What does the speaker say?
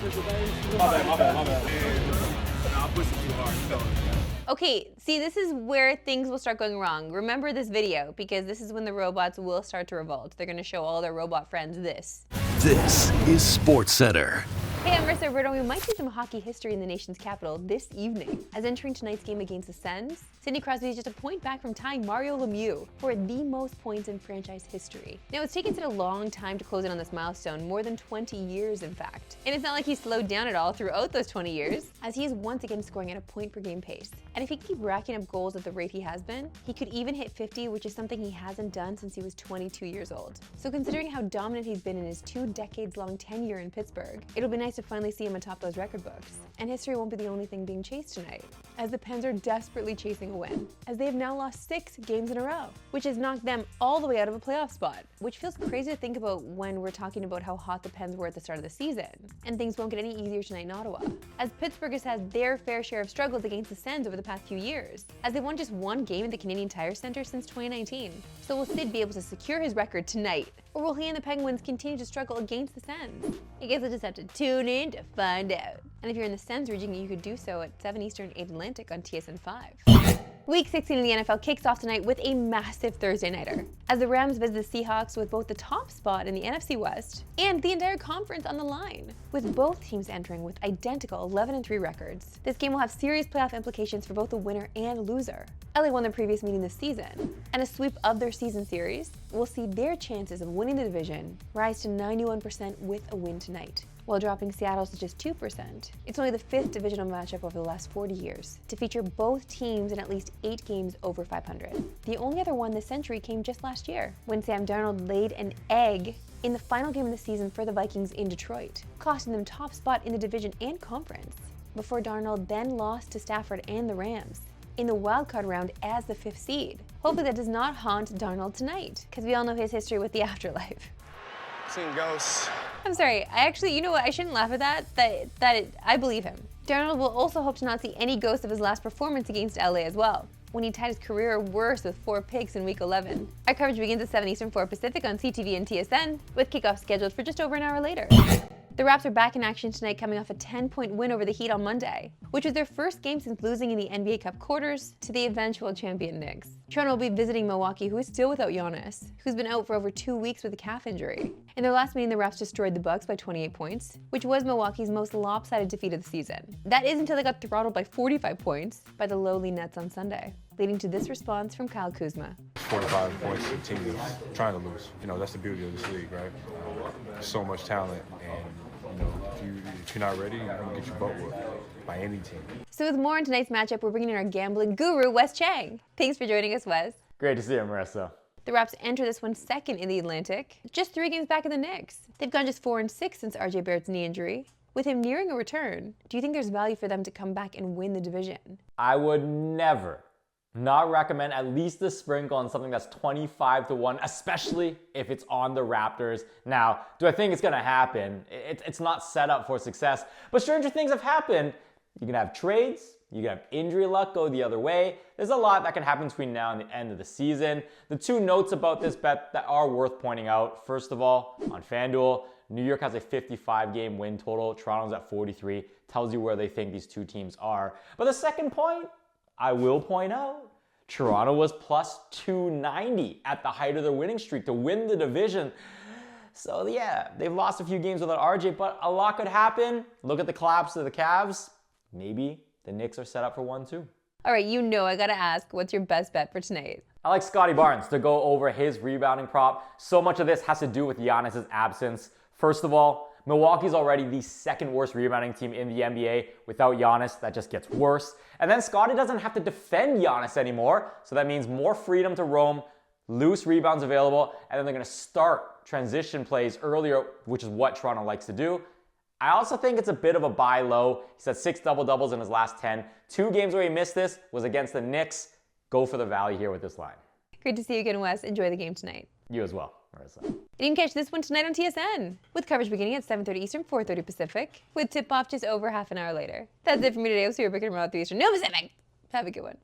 My bad. Nah, I'm pushing too hard. Okay, see, this is where things will start going wrong. Remember this video, because this is when the robots will start to revolt. They're gonna show all their robot friends this. This is Sportscentre. Hey, I'm Marissa Roberto. We might see some hockey history in the nation's capital this evening. As entering tonight's game against the Sens, Sidney Crosby is just a point back from tying Mario Lemieux for the most points in franchise history. Now, it's taken Sid a long time to close in on this milestone, more than 20 years in fact. And it's not like he slowed down at all throughout those 20 years, as he is once again scoring at a point per game pace. And if he can keep racking up goals at the rate he has been, he could even hit 50, which is something he hasn't done since he was 22 years old. So considering how dominant he's been in his 2 decades-long tenure in Pittsburgh, it'll be nice to finally see him atop those record books. And history won't be the only thing being chased tonight, as the Pens are desperately chasing a win, as they have now lost 6 games in a row, which has knocked them all the way out of a playoff spot, which feels crazy to think about when we're talking about how hot the Pens were at the start of the season. And things won't get any easier tonight in Ottawa, as Pittsburgh has had their fair share of struggles against the Sens over the past few years, as they've won just 1 game at the Canadian Tire Centre since 2019. So will Sid be able to secure his record tonight, or will he and the Penguins continue to struggle against the Sens? I guess we'll just have to tune in to find out. And if you're in the Sens region, you could do so at 7 Eastern, 8 Atlantic on TSN 5. Week 16 of the NFL kicks off tonight with a massive Thursday nighter, as the Rams visit the Seahawks with both the top spot in the NFC West and the entire conference on the line, with both teams entering with identical 11-3 records. This game will have serious playoff implications for both the winner and loser. LA won their previous meeting this season, and a sweep of their season series will see their chances of winning the division rise to 91% with a win tonight, while dropping Seattle's to just 2%. It's only the 5th divisional matchup over the last 40 years to feature both teams in at least 8 games over 500. The only other one this century came just last year, when Sam Darnold laid an egg in the final game of the season for the Vikings in Detroit, costing them top spot in the division and conference, before Darnold then lost to Stafford and the Rams in the wildcard round as the 5th seed. Hopefully that does not haunt Darnold tonight, because we all know his history with the afterlife. Seeing ghosts. I'm sorry, you know what, I shouldn't laugh at that. I believe him. Darnold will also hope to not see any ghosts of his last performance against LA as well, when he tied his career worst with 4 picks in Week 11. Our coverage begins at 7 Eastern, 4 Pacific on CTV and TSN, with kickoff scheduled for just over an hour later. The Raps are back in action tonight, coming off a 10-point win over the Heat on Monday, which was their first game since losing in the NBA Cup quarters to the eventual champion Knicks. Toronto will be visiting Milwaukee, who is still without Giannis, who's been out for over 2 weeks with a calf injury. In their last meeting, the Raps destroyed the Bucks by 28 points, which was Milwaukee's most lopsided defeat of the season. That is until they got throttled by 45 points by the lowly Nets on Sunday, leading to this response from Kyle Kuzma. 45 points to the team that's trying to lose. You know, that's the beauty of this league, right? There's so much talent, and you know, if you're not ready, you're gonna get your butt whooped by any team. So with more on tonight's matchup, we're bringing in our gambling guru, Wes Chang. Thanks for joining us, Wes. Great to see you, Marissa. The Raps enter this one second in the Atlantic, just 3 games back of the Knicks. They've gone just 4-6 since RJ Barrett's knee injury. With him nearing a return, do you think there's value for them to come back and win the division? I would never not recommend at least a sprinkle on something that's 25-1, especially if it's on the Raptors. Now, do I think it's gonna happen? It's not set up for success, but stranger things have happened. You can have trades, you can have injury luck go the other way. There's a lot that can happen between now and the end of the season. The 2 notes about this bet that are worth pointing out, first of all, on FanDuel, New York has a 55-game win total. Toronto's at 43. Tells you where they think these 2 teams are. But the second point, I will point out, Toronto was plus 290 at the height of their winning streak to win the division. So yeah, they've lost a few games without RJ, but a lot could happen. Look at the collapse of the Cavs. Maybe the Knicks are set up for 1 too. All right, you know I gotta ask, what's your best bet for tonight? I like Scotty Barnes to go over his rebounding prop. So much of this has to do with Giannis' absence. First of all, Milwaukee's already the 2nd worst rebounding team in the NBA. Without Giannis, that just gets worse. And then Scotty doesn't have to defend Giannis anymore, so that means more freedom to roam, loose rebounds available, and then they're gonna start transition plays earlier, which is what Toronto likes to do. I also think it's a bit of a buy low. He's had 6 double-doubles in his last 10. 2 games where he missed this was against the Knicks. Go for the value here with this line. Great to see you again, Wes. Enjoy the game tonight. You as well, Marissa. You can catch this one tonight on TSN, with coverage beginning at 7:30 Eastern, 4:30 Pacific, with tip-off just over half an hour later. That's it for me today. We'll see you back tomorrow at 3 Eastern, no Pacific. Have a good one.